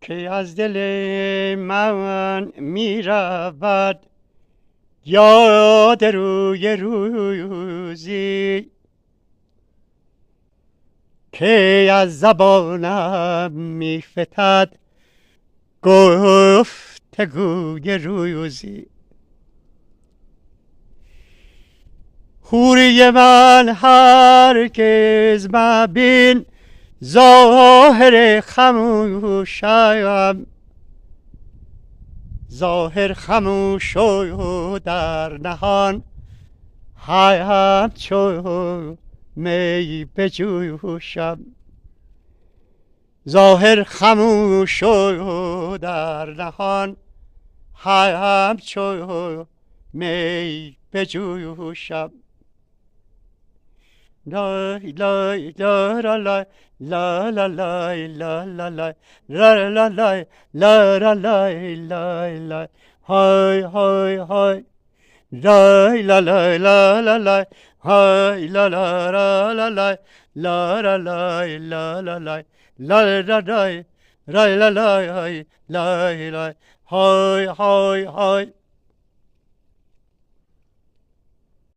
که از دل من می رود یاد روی روزی که از زبانم می فتد گفتگوی روزی. حوری من هرگز مبین ظاهر خموشم، ظاهر خموش و در نهان همچو می بجوشم. ظاهر خموش و در نهان همچو می بجوشم. لای لای لا لا لا لا لا لای لا لا لا لا لا لای لا لا لای لای لای های های های لای لا لا لا لا لای های لا لا لا لا لای لا لا لای لا لا لای لا لا لای لا لا لای لای لای های های های